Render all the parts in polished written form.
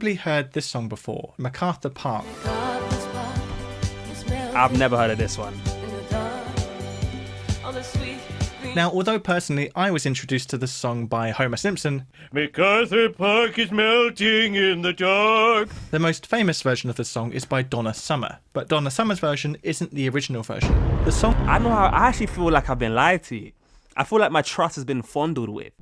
Probably heard this song before, MacArthur Park. I've never heard of this one. Now, although personally I was introduced to this song by Homer Simpson, MacArthur Park is melting in the dark. The most famous version of the song is by Donna Summer, but Donna Summer's version isn't the original version. The song... I actually feel like I've been lied to. I feel like my trust has been fondled with.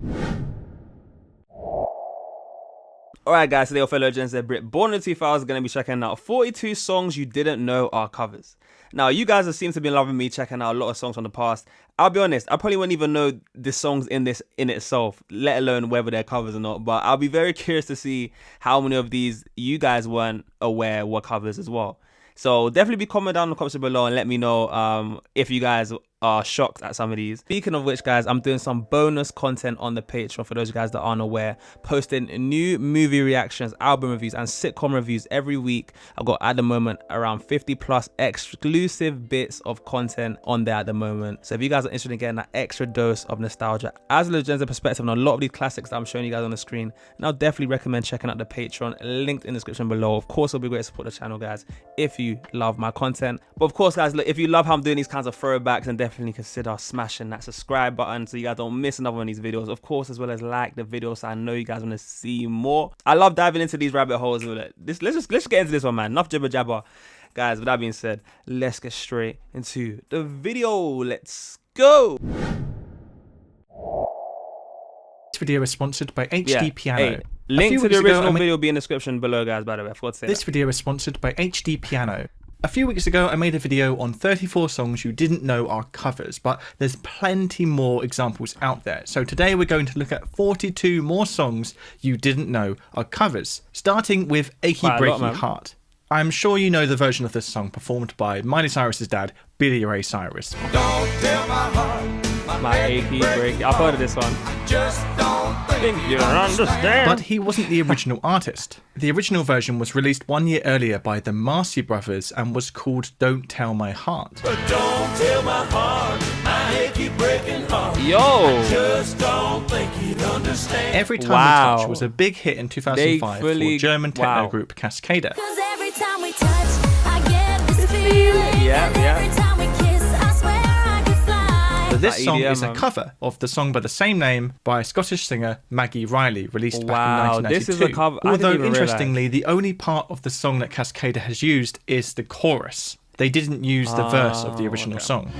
Alright guys, today our fellow Gen Z Brit born in 2000 is going to be checking out 42 songs you didn't know are covers. Now, you guys have seemed to be loving me checking out a lot of songs from the past. I'll be honest, I probably wouldn't even know the songs in itself, let alone whether they're covers or not. But I'll be very curious to see how many of these you guys weren't aware were covers as well. So definitely be comment down in the comments below and let me know if you guys are shocked at some of these. Speaking of which, guys, I'm doing some bonus content on the Patreon for those guys that aren't aware, posting new movie reactions, album reviews and sitcom reviews every week. I've got at the moment around 50 plus exclusive bits of content on there at the moment. So if you guys are interested in getting that extra dose of nostalgia as a Gen Z perspective on a lot of these classics that I'm showing you guys on the screen, and I'll definitely recommend checking out the Patreon, linked in the description below. Of course, it'll be great to support the channel, guys, if you love my content. But of course, guys, look, if you love how I'm doing these kinds of throwbacks, and definitely consider smashing that subscribe button so you guys don't miss another one of these videos, of course, as well as like the video so I know you guys want to see more. I love diving into these rabbit holes. Let's just get into this one, man. Enough jibber jabber, guys. With that being said, let's get straight into the video. Let's go. This video is sponsored by HD Piano. Hey, link to the original video will be in the description below, guys, by the way. I forgot to say this video is sponsored by HD Piano. A few weeks ago, I made a video on 34 songs you didn't know are covers, but there's plenty more examples out there. So today we're going to look at 42 more songs you didn't know are covers, starting with Achy Breaky Heart. I'm sure you know the version of this song performed by Miley Cyrus's dad, Billy Ray Cyrus. Don't tell my heart, my achy breaky. I've heard of this one. Just don't think you understand. But he wasn't the original artist. The original version was released 1 year earlier by the Marcy Brothers and was called Don't Tell My Heart. But don't tell my heart, my achy breaking heart. Yo! Just don't think you'd understand. Every Time We Touch was a big hit in 2005 for German techno group Cascada. Every time we touch, I get this feeling. Every time we kiss, I swear I could fly. But this song is a cover of the song by the same name by Scottish singer Maggie Riley, released back in 1992. This is a cover. Although interestingly, the only part of the song that Cascada has used is the chorus. They didn't use the verse of the original song.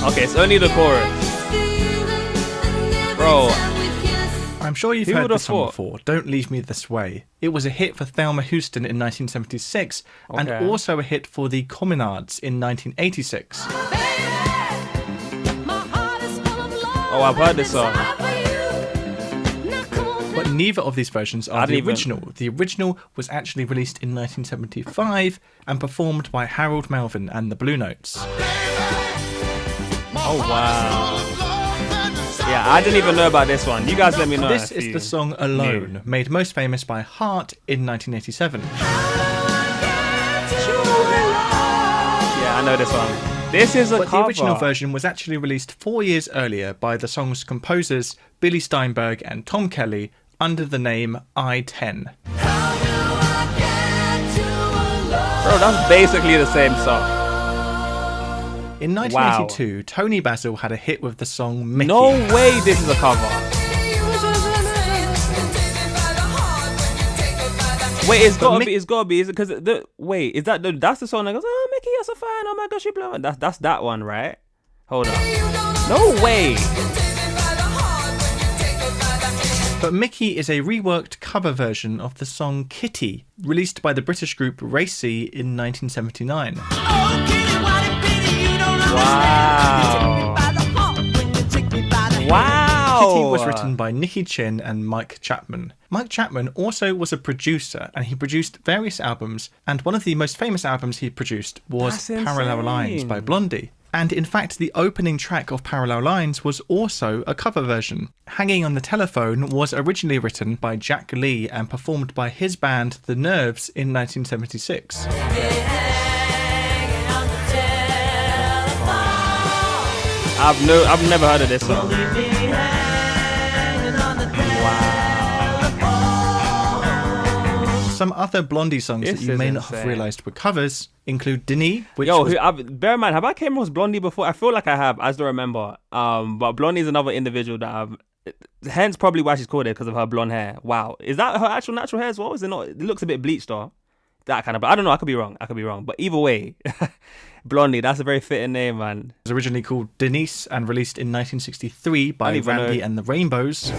Okay, it's only the chorus. Bro, I'm sure you've heard this song before, Don't Leave Me This Way. It was a hit for Thelma Houston in 1976 and also a hit for the Communards in 1986. Oh, I've heard this song. But neither of these versions are the original. The original was actually released in 1975 and performed by Harold Melvin and the Blue Notes. Oh, wow. Yeah, I didn't even know about this one. You guys let me know. This is the song Alone, made most famous by Heart in 1987. Yeah, I know this one. This is a cover. The original version was actually released 4 years earlier by the song's composers Billy Steinberg and Tom Kelly under the name I-10. Bro, that's basically the same song. In 1982, Tony Basil had a hit with the song Mickey. No way this is a cover. Wait, it's gotta be. Is it because wait, is that's the song that goes, oh Mickey, you're so fine, oh my gosh, you blowing. That's that one, right? Hold on. No way. But Mickey is a reworked cover version of the song Kitty, released by the British group Race C in 1979. Wow. Wow. Kitty was written by Nicky Chin and Mike Chapman. Mike Chapman also was a producer and he produced various albums, and one of the most famous albums he produced was Parallel Lines by Blondie. And in fact, the opening track of Parallel Lines was also a cover version. Hanging on the Telephone was originally written by Jack Lee and performed by his band The Nerves in 1976. I've never heard of this song. Wow. Some other Blondie songs that you may not have realised were covers include Denis, which bear in mind, have I came across Blondie before? I feel like I have, I just don't remember. But Blondie is another individual that I've... Hence probably why she's called it, because of her blonde hair. Wow. Is that her actual natural hair as well? Is it not? It looks a bit bleached though. That kind of... I don't know, I could be wrong. But either way, Blondie, that's a very fitting name, man. It was originally called Denise and released in 1963 by Randy and the Rainbows.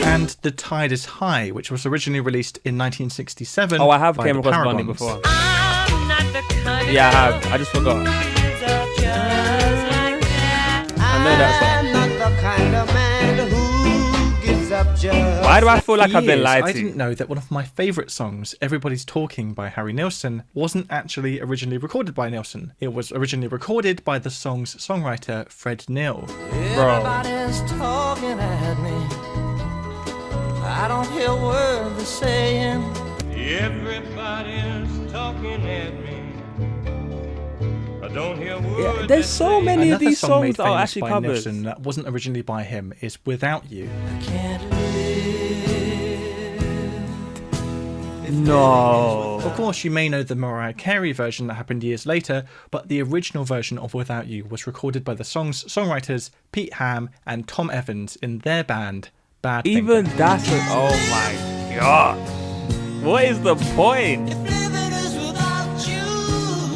And The Tide is High, which was originally released in 1967. Oh, I have came across Blondie before. Yeah, I have. I just forgot. I know that song. Why do I feel like I've been lied to? I didn't know that one of my favourite songs, Everybody's Talking by Harry Nilsson, wasn't actually originally recorded by Nilsson. It was originally recorded by the song's songwriter, Fred Neil. Everybody's talking at me. I don't hear a word they're saying. Everybody's talking at me. I don't hear a word. Yeah, there's so many of these songs that are actually by covers. Nilsson that wasn't originally by him is Without You. I can't live. No. Of course, you may know the Mariah Carey version that happened years later, but the original version of Without You was recorded by the song's songwriters Pete Ham and Tom Evans in their band Bad Even Thinking. that's a... Oh my god. What is the point?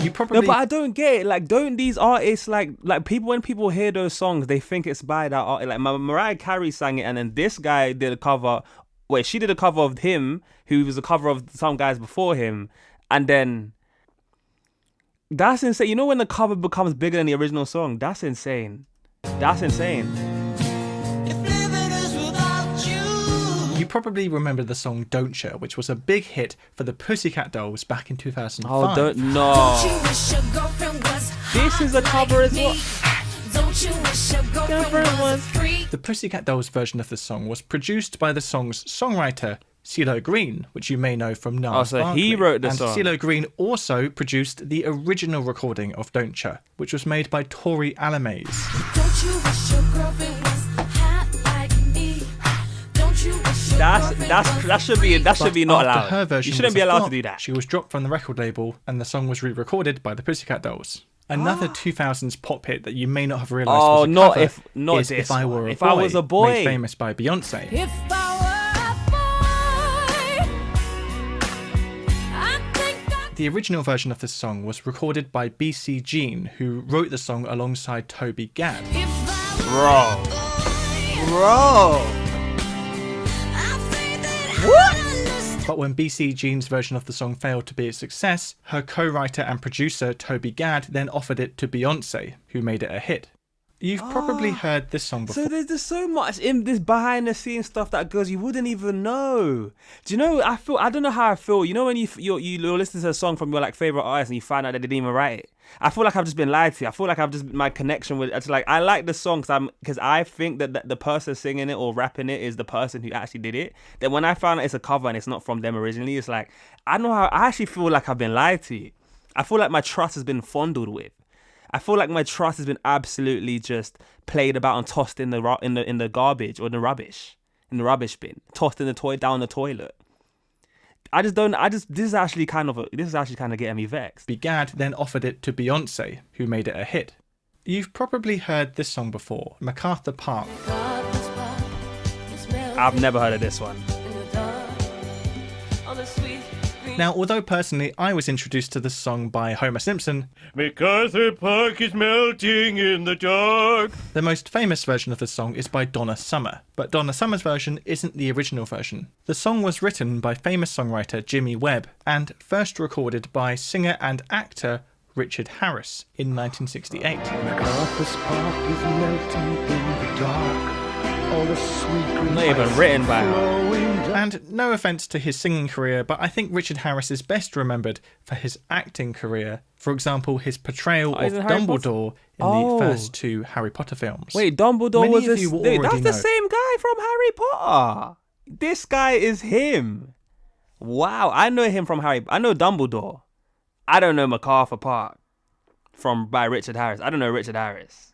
You probably... No, but I don't get it. Like, don't these artists, like people, when people hear those songs, they think it's by that artist. Like, Mariah Carey sang it, and then this guy did a cover. Wait, she did a cover of him, who was a cover of some guys before him, and then... That's insane. You know when the cover becomes bigger than the original song? That's insane. That's insane. You probably remember the song Don't You, which was a big hit for the Pussycat Dolls back in 2005. Oh, don't... No. This is a cover as well. The Pussycat Dolls version of the song was produced by the song's songwriter, CeeLo Green, which you may know from Nas. Oh, so he wrote the song. And CeeLo Green also produced the original recording of Don't You, which was made by Tori Alames. That should be not allowed. Her version you shouldn't be allowed to do that. She was dropped from the record label, and the song was re-recorded by the Pussycat Dolls. Another 2000s pop hit that you may not have realised was a cover is If I Were a Boy, made famous by Beyonce. If I were a boy, I think The original version of this song was recorded by BC Jean, who wrote the song alongside Toby Gad. Bro. What? But when BC Jean's version of the song failed to be a success, her co-writer and producer Toby Gad then offered it to Beyonce, who made it a hit. You've probably heard this song before. So there's so much in this behind the scenes stuff that goes you wouldn't even know. Do you know? I don't know how I feel. You know when you're listening to a song from your like favorite artist and you find out they didn't even write it. I feel like I've just been lied to. I feel like I've just my connection with. It's like I like the song because I think that the person singing it or rapping it is the person who actually did it. Then when I found out it's a cover and it's not from them originally, it's like I know how I actually feel like I've been lied to. I feel like my trust has been fondled with. I feel like my trust has been absolutely just played about and tossed in the garbage or the rubbish bin, tossed in the down the toilet. This is actually kind of getting me vexed. Gad then offered it to Beyonce, who made it a hit. You've probably heard this song before, MacArthur Park. I've never heard of this one. Now, although personally I was introduced to this song by Homer Simpson, MacArthur Park is melting in the dark. the most famous version of the song is by Donna Summer, but Donna Summer's version isn't the original version. The song was written by famous songwriter Jimmy Webb and first recorded by singer and actor Richard Harris in 1968. MacArthur's Park is melting in the dark. All the sweet green Not even written by her. And no offence to his singing career, but I think Richard Harris is best remembered for his acting career. For example, his portrayal of he's in Harry Dumbledore in the first two Harry Potter films. Wait, Dumbledore Many was of this? you will Dude, already that's the know. same guy from Harry Potter. This guy is him. Wow, I know him from I know Dumbledore. I don't know MacArthur Park. by Richard Harris. I don't know Richard Harris.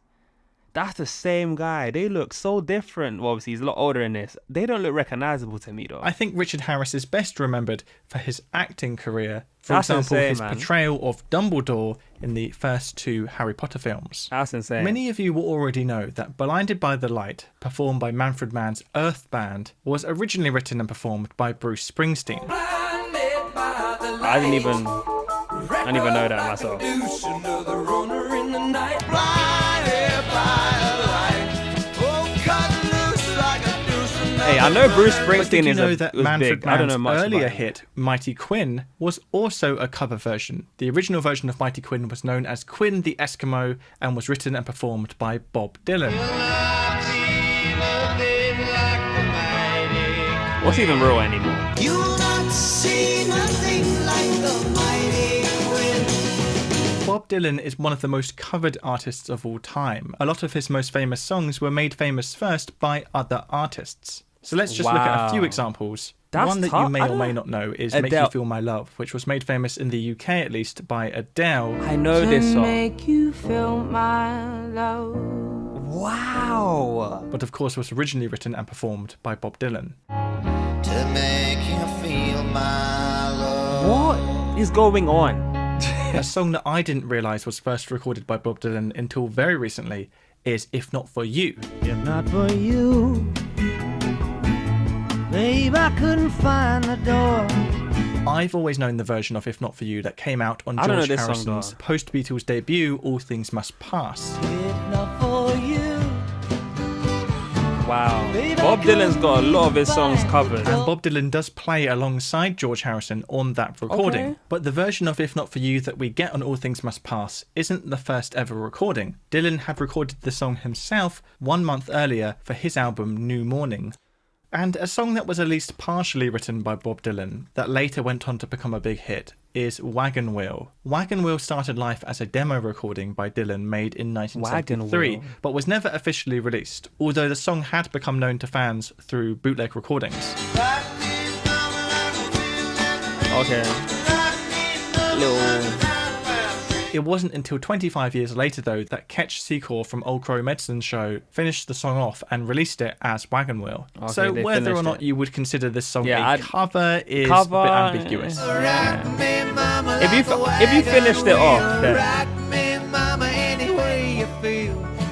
That's the same guy. They look so different. Well, obviously, he's a lot older in this. They don't look recognizable to me, though. I think Richard Harris is best remembered for his acting career. For That's example, insane, his man. portrayal of Dumbledore in the first 2 Harry Potter films. That's insane. Many of you will already know that Blinded by the Light, performed by Manfred Mann's Earth Band, was originally written and performed by Bruce Springsteen. I didn't even know that myself. Hey, I know Bruce But Springsteen did you is know that was Manfred big. I don't Mann's know much earlier about him. hit, Mighty Quinn, was also a cover version. The original version of Mighty Quinn was known as Quinn the Eskimo and was written and performed by Bob Dylan. What's even real anymore? You'll not see nothing like the mighty Quinn. Bob Dylan is one of the most covered artists of all time. A lot of his most famous songs were made famous first by other artists. So let's just look at a few Wow. examples. That's One that you tough. may I or don't may know. not know is Make Adele. You Feel My Love, which was made famous in the UK at least by Adele. I know this song. Make you feel my love. Wow. But of course was originally written and performed by Bob Dylan. To make you feel my love. What is going on? A song that I didn't realise was first recorded by Bob Dylan until very recently is If Not For You. If not for you, babe, I couldn't find the door. I've always known the version of If Not For You that came out on I don't know George this song, Harrison's though. post-Beatles debut, All Things Must Pass. If not for you. Wow. Bob Dylan's got a lot of his songs covered. And Bob Dylan does play alongside George Harrison on that recording. Okay. But the version of If Not For You that we get on All Things Must Pass isn't the first ever recording. Dylan had recorded the song himself 1 month earlier for his album New Morning. And a song that was at least partially written by Bob Dylan that later went on to become a big hit is Wagon Wheel. Wagon Wheel started life as a demo recording by Dylan made in 1973, Wagon Wheel. but was never officially released, although the song had become known to fans through bootleg recordings. Okay. Little. It wasn't until 25 years later, though, that Ketch Secor from Old Crow Medicine's show finished the song off and released it as Wagon Wheel. Okay, So they whether or finished not it. you would consider this song Yeah, a cover is a bit ambiguous. If you finished it off, then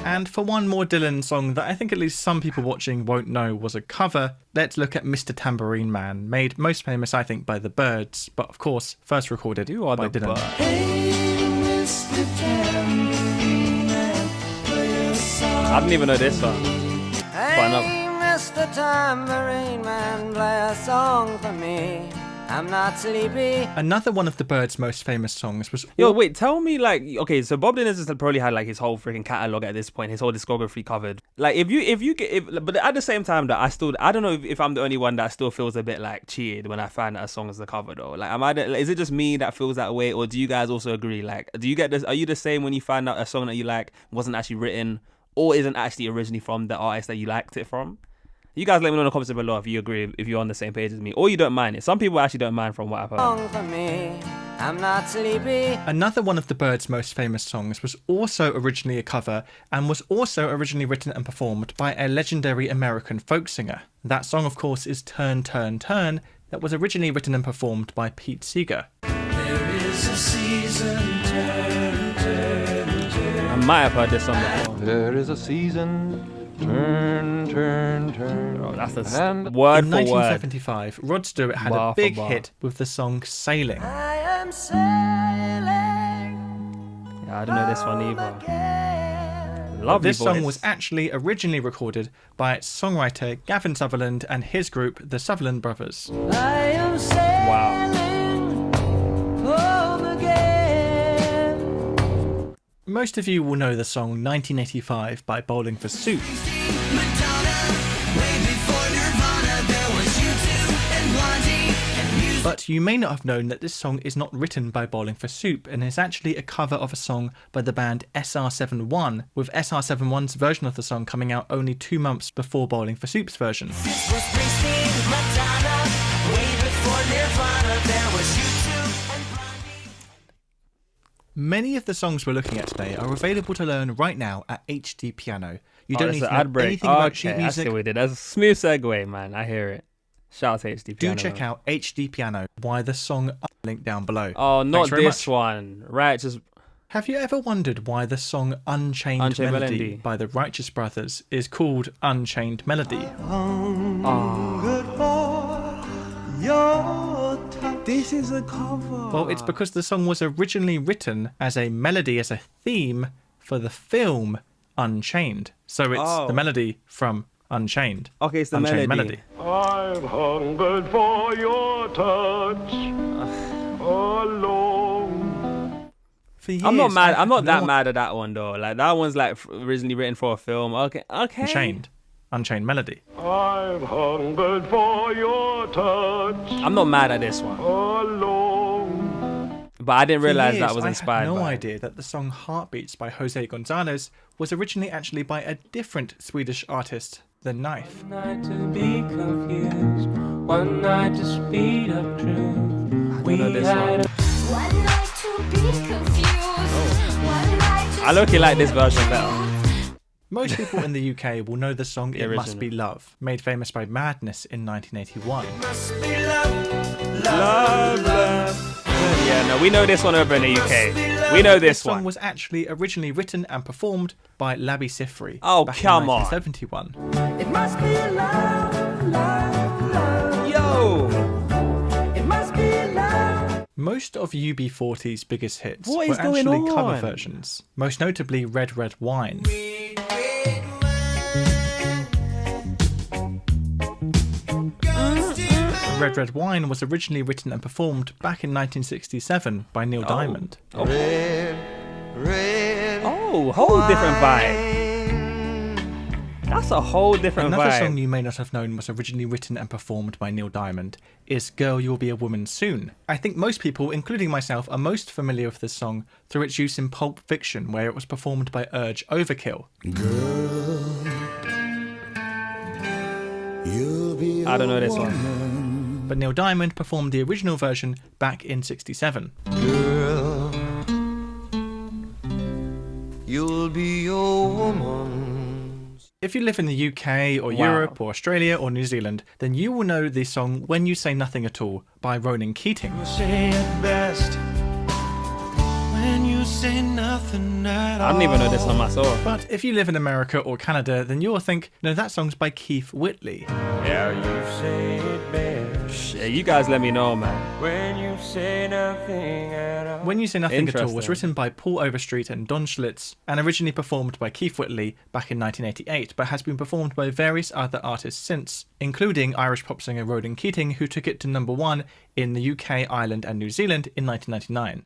And for one more Dylan song that I think at least some people watching won't know was a cover, let's look at Mr. Tambourine Man, made most famous I think by the Byrds, but of course first recorded you are by the Dylan. I didn't even know this song. Fine up. Hey, Mr. Tambourine Man, play a song for me. I'm not sleepy. Another one of the Byrds' most famous songs was Yo, wait, tell me, like, okay, so Bob Dylan has probably had like his whole freaking catalog at this point, his whole discography covered. Like, but at the same time, that I don't know if I'm the only one that still feels a bit like cheated when I find that a song is the cover though. Like, is it just me that feels that way, or do you guys also agree? Like, do you get this? Are you the same when you find out a song that you like wasn't actually written or isn't actually originally from the artist that you liked it from? You guys let me know in the comments below if you agree, if you're on the same page as me, or you don't mind it. Some people actually don't mind from what I've heard. Song for me. I'm not sleepy. Another one of the Byrds' most famous songs was also originally a cover and was also originally written and performed by a legendary American folk singer. That song, of course, is Turn, Turn, Turn, that was originally written and performed by Pete Seeger. There is a season, turn, turn, turn. I might have heard this song before. There is a season, turn, turn, turn. Oh, that's the And word In for word. 1975, Rod Stewart had Bar a for big bar. hit with the song Sailing. I am sailing. Yeah, I don't know this one either. Again. Lovely This voice. song was actually originally recorded by its songwriter Gavin Sutherland and his group, the Sutherland Brothers. I am sailing home again. Most of you will know the song 1985 by Bowling for Soup. But you may not have known that this song is not written by Bowling for Soup and is actually a cover of a song by the band SR71, with SR71's version of the song coming out only 2 months before Bowling for Soup's version. Many of the songs we're looking at today are available to learn right now at HD Piano. You don't need to know anything about sheet Okay, I see music. what we did. That's a smooth segue, man. I hear it. Shout out to HD Piano. Do check out HD Piano via the song link down below. Oh, not Thanks very this much. one. Righteous. Have you ever wondered why the song Unchained Melody by the Righteous Brothers is called Unchained Melody? This is a cover. Well, it's because the song was originally written as a melody, as a theme for the film Unchained. So it's the melody from Unchained. Okay, it's the Unchained melody. I've hungered for your touch alone. For years, I'm not mad. I'm not that no- mad at that one though. Like that one's like originally written for a film. Okay. Unchained Melody. I've hungered for your touch I'm not mad at this one, alone. but I didn't For realize years, that was I inspired had no by. idea that the song Heartbeats by Jose Gonzalez was originally actually by a different Swedish artist, The Knife. Night to be confused, one night to speed up truth. I don't know this one. One night to be confused. One night to I look like this version better. Most people in the UK will know the song It Must original. Be Love, made famous by Madness in 1981. Yeah, no, we know this one over in the UK. We know this This song one. was actually originally written and performed by Labi Siffre Oh, back come in on. 1971. It must be love, love, love. Yo, It must be love. Most of UB40's biggest hits What were is going actually cover on? versions, most notably Red Red Wine. Red Red Wine was originally written and performed back in 1967 by Neil Diamond. Red, red. oh, whole different vibe. That's a whole different Another vibe. song you may not have known was originally written and performed by Neil Diamond is Girl You'll Be a Woman Soon. I think most people, including myself, are most familiar with this song through its use in Pulp Fiction, where it was performed by Urge Overkill. I don't know this one. But Neil Diamond performed the original version back in 67. Girl, you'll be a woman. If you live in the UK or Europe or Australia or New Zealand, then you will know the song When You Say Nothing at All by Ronan Keating. Say it best when you say nothing at all. I don't even know this one myself. But if you live in America or Canada, then you'll think, no, that song's by Keith Whitley. Yeah, you say it best Yeah, you guys let me know, man. when you say nothing at all. When You Say Nothing at All was Interesting. written by Paul Overstreet and Don Schlitz and originally performed by Keith Whitley back in 1988, but has been performed by various other artists since, including Irish pop singer Ronan Keating, who took it to #1 in the UK, Ireland and New Zealand in 1999.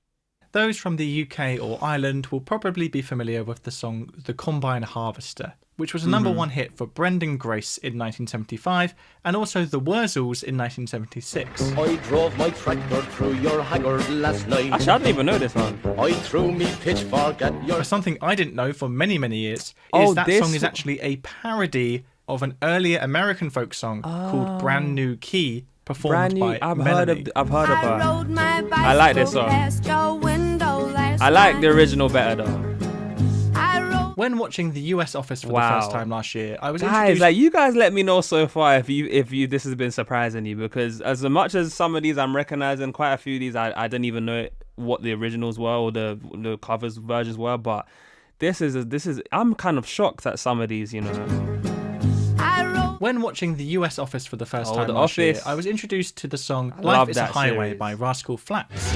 Those from the UK or Ireland will probably be familiar with the song The Combine Harvester, which was a #1 hit for Brendan Grace in 1975 and also the Wurzels in 1976. I drove my tractor through your haggard last night. Actually, I don't even know this one. I threw me pitchfork at your... But something I didn't know for many, many years Oh, is that this- song is actually a parody of an earlier American folk song called Brand New Key, performed Brand new. by I've Melanie. heard of I her. rode my I like this bicycle song. past your window last I like the night. original better though. I rode When watching the US office for Wow. the first time last year, I was Guys, introduced... like you guys let me know so far if you this has been surprising you, because as much as some of these I'm recognizing, quite a few of these I didn't even know what the originals were or the covers versions were, but this is I'm kind of shocked at some of these, you know. I rode When watching the US office for the first Oh, time The last year, Office. I was introduced to the song I Life love is a that Highway series. by Rascal Flatts.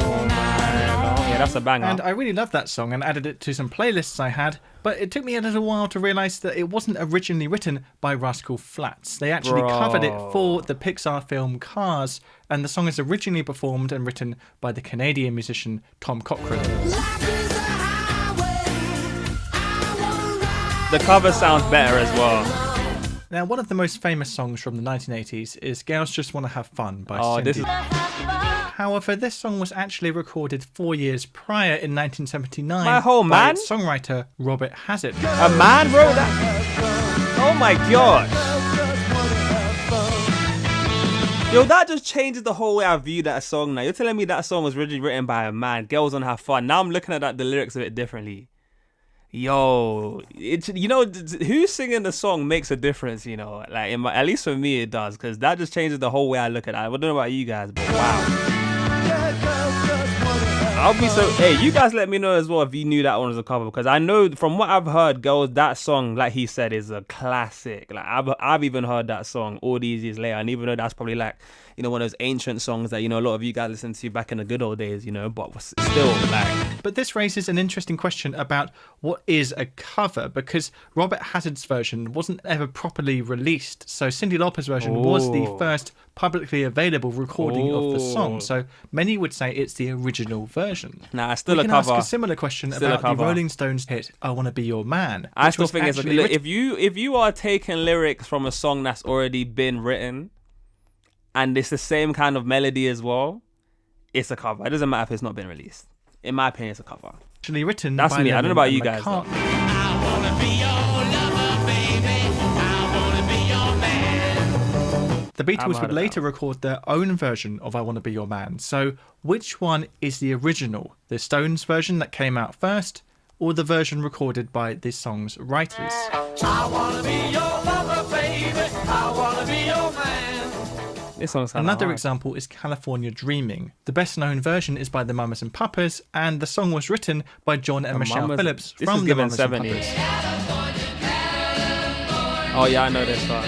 Yeah, that's a banger. And I really loved that song and added it to some playlists I had, but it took me a little while to realise that it wasn't originally written by Rascal Flatts. They actually covered it for the Pixar film Cars, and the song is originally performed and written by the Canadian musician Tom Cochrane. The cover sounds better as well. Now, one of the most famous songs from the 1980s is Girls Just Wanna Have Fun by Oh, Cindy. this is However, this song was actually recorded 4 years prior in 1979 My whole by man? its songwriter Robert Hazard. a man wrote that. Oh my god. Yo, that just changes the whole way I view that song now. You're telling me that song was originally written by a man, girls wanna have fun. Now I'm looking at the lyrics a bit differently. Yo, who's singing the song makes a difference, like at least for me it does, because that just changes the whole way I look at it. I don't know about you guys, but wow. I'll be so. Hey, you guys let me know as well if you knew that one was a cover, because I know from what I've heard, girls, that song, like he said, is a classic. Like I've even heard that song all these years later, and even though that's probably like one of those ancient songs that a lot of you guys listened to back in the good old days, but still like. But this raises an interesting question about what is a cover, because Robert Hazard's version wasn't ever properly released, so Cyndi Lauper's version was the first publicly available recording of the song. So many would say it's the original version. Nah, it's still we a can cover. ask a similar question about the Rolling Stones hit "I Wanna Be Your Man." I still think it's if you are taking lyrics from a song that's already been written, and it's the same kind of melody as well, it's a cover. It doesn't matter if it's not been released. In my opinion, it's a cover. Actually written. That's by me. I don't know about you guys. I wanna be your lover, baby. I wanna be your man. The Beatles would later record their own version of "I Wanna Be Your Man." So, which one is the original? The Stones version that came out first, or the version recorded by the song's writers? I wanna be your lover, baby. I wanna be your man. This song's Another example is "California Dreaming." The best known version is by the Mamas and Papas, and the song was written by John and Michelle Phillips from the Mamas and Papas. Oh yeah, I know this song.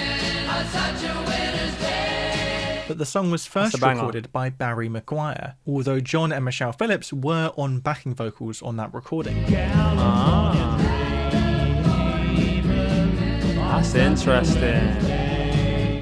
But the song was first recorded by Barry McGuire, although John and Michelle Phillips were on backing vocals on that recording. That's interesting.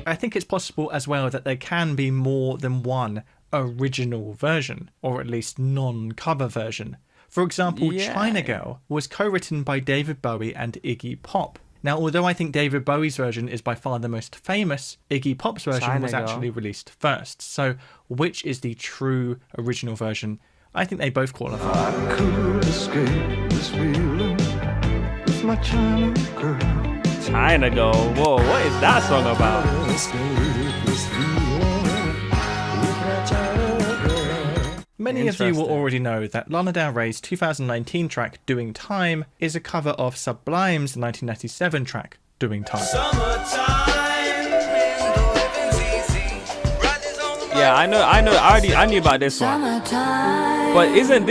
I think it's possible as well that there can be more than one original version, or at least non-cover version. For example, China Girl was co-written by David Bowie and Iggy Pop. Now, although I think David Bowie's version is by far the most famous, Iggy Pop's version was actually released first. So, which is the true original version? I think they both qualify. I could escape this feeling with my China girl. China Girl. Whoa, what is that song about? Many of you will already know that Lana Del Rey's 2019 track "Doing Time" is a cover of Sublime's 1997 track "Doing Time." Yeah, I know. I knew about this one. But isn't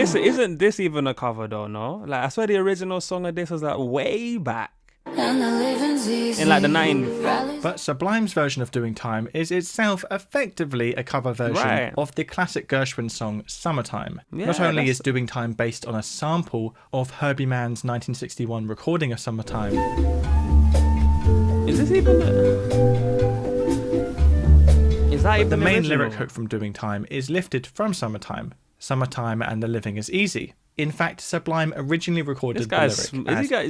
this even a cover though? No, like I swear the original song of this was like way back. In like the 90s. But Sublime's version of "Doing Time" is itself effectively a cover version of the classic Gershwin song "Summertime." Yeah, Not only is "Doing Time" based on a sample of Herbie Mann's 1961 recording of "Summertime." Is this even the main lyric hook from "Doing Time" is lifted from "Summertime." "Summertime and the living is easy." In fact, Sublime originally recorded the lyric as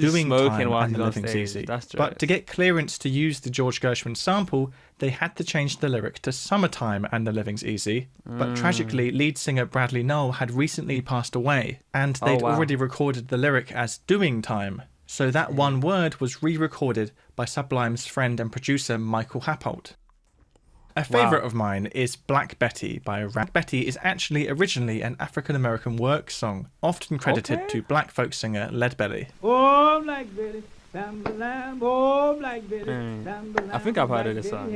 "Doing Time and the living's easy." But to get clearance to use the George Gershwin sample, they had to change the lyric to "Summertime and the living's easy." But tragically, lead singer Bradley Nowell had recently passed away, and they'd already recorded the lyric as "Doing Time." So that one word was re-recorded by Sublime's friend and producer Michael Happold. A favourite of mine is Black Betty by Black Betty is actually originally an African-American work song, often credited to black folk singer Leadbelly. Oh, Black Betty, oh, Black Betty, I think I've heard of this song.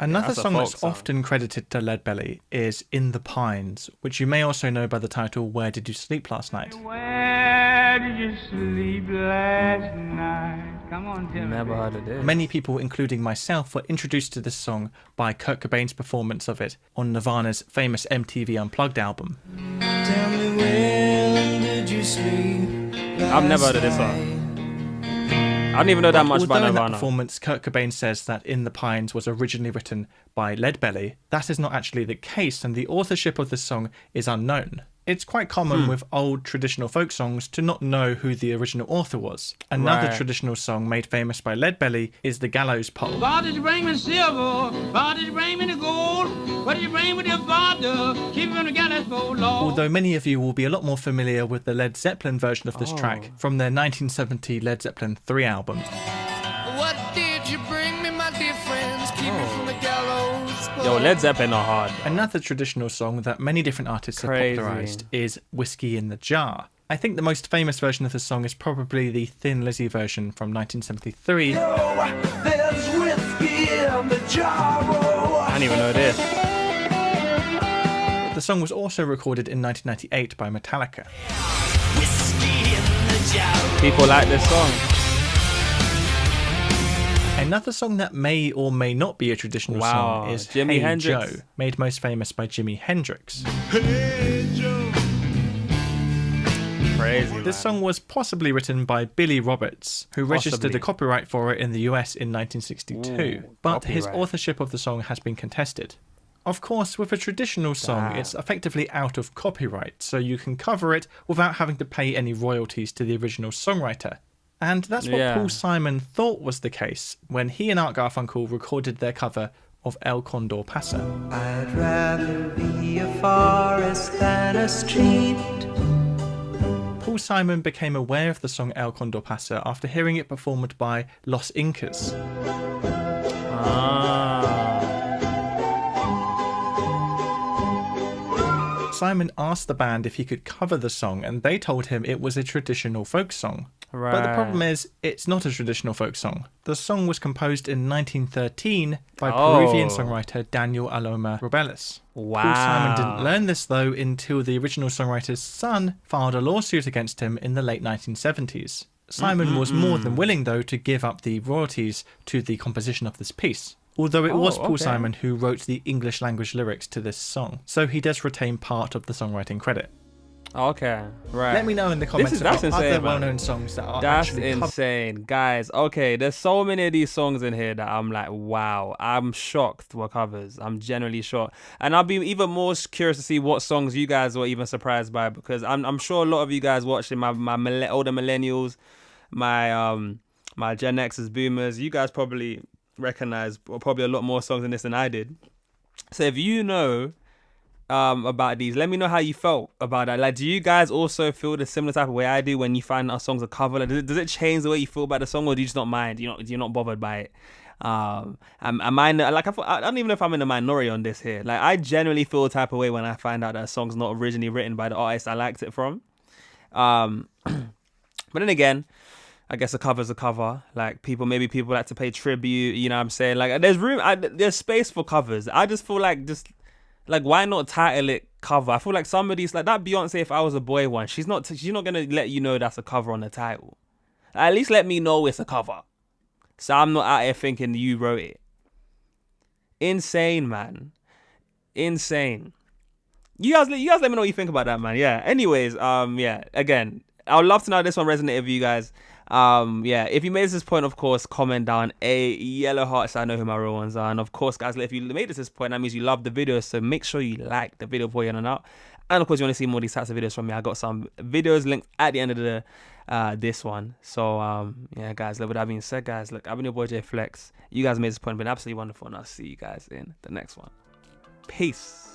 Another song that's often credited to Leadbelly is "In the Pines," which you may also know by the title "Where Did You Sleep Last Night?" Where did you sleep last night? Come on, tell me. Never heard of this. Many people, including myself, were introduced to this song by Kurt Cobain's performance of it on Nirvana's famous MTV Unplugged album. Tell me, when did you sleep? I've never heard of this song. I don't even know that much about Although in Nirvana. that performance, Kurt Cobain says that "In the Pines" was originally written by Leadbelly. That is not actually the case, and the authorship of this song is unknown. It's quite common with old traditional folk songs to not know who the original author was. Another traditional song made famous by Leadbelly is the Gallows Pole. God, did you bring me silver? God, did you bring me the gold? What did you bring with your father? Keep me on the gallows pole, Lord. Although many of you will be a lot more familiar with the Led Zeppelin version of this track from their 1970 Led Zeppelin 3 album. What did you bring me, my dear friends? Keep me from the gallows. Yo, Led Zeppelin are hard. Another traditional song that many different artists have popularised is Whiskey in the Jar. I think the most famous version of the song is probably the Thin Lizzy version from 1973. There's whiskey in the jar. I didn't even know this. The song was also recorded in 1998 by Metallica. People like this song. Another song that may or may not be a traditional song is Jimi Hey Hendrix. Joe, made most famous by Jimi Hendrix. Crazy, This song was possibly written by Billy Roberts, who registered a copyright for it in the US in 1962, but his authorship of the song has been contested. Of course, with a traditional song, it's effectively out of copyright, so you can cover it without having to pay any royalties to the original songwriter. And that's what Paul Simon thought was the case when he and Art Garfunkel recorded their cover of El Condor Pasa. I'd rather be a forest than a street. Paul Simon became aware of the song El Condor Pasa after hearing it performed by Los Incas. Simon asked the band if he could cover the song, and they told him it was a traditional folk song. Right. But the problem is, it's not a traditional folk song. The song was composed in 1913 by Peruvian songwriter Daniel Aloma Rubeles. Wow. Paul Simon didn't learn this, though, until the original songwriter's son filed a lawsuit against him in the late 1970s. Simon was more than willing, though, to give up the royalties to the composition of this piece. Although it was Paul Simon who wrote the English language lyrics to this song, so he does retain part of the songwriting credit. Okay, right. Let me know in the comments that's about insane, other man. well-known songs that are That's actually insane, guys. Okay, there's so many of these songs in here that I'm like, wow, I'm shocked were covers. I'm genuinely shocked, and I'll be even more curious to see what songs you guys were even surprised by, because I'm sure a lot of you guys watching, my older millennials, my Gen X's, boomers, you guys probably recognize probably a lot more songs in this than I did. So if you know about these, let me know how you felt about that. Like, do you guys also feel the similar type of way I do when you find our songs are covered? Like, does it change the way you feel about the song, or do you just not mind? You're not bothered by it. Am I like, I don't even know if I'm in the minority on this here. Like, I generally feel the type of way when I find out that a song's not originally written by the artist I liked it from. But then again, I guess a cover's a cover. Like, people like to pay tribute, you know what I'm saying? Like, there's space for covers. I just feel like why not title it cover? I feel like somebody's like that Beyonce If I Was a Boy one. She's not gonna let you know that's a cover on the title. At least let me know it's a cover, so I'm not out here thinking you wrote it. Insane, man. Insane. You guys let me know what you think about that, man. Yeah. Anyways, again, I would love to know how this one resonated with you guys. If you made it to this point, of course, comment down a yellow heart so I know who my real ones are. And of course, guys, if you made it to this point, that means you love the video, so make sure you like the video before you on out. And of course, you want to see more of these types of videos from me, I got some videos linked at the end of the this one. So guys, with that being said, guys, look, I've been your boy JayFlex. You guys made this point, been absolutely wonderful, and I'll see you guys in the next one. Peace.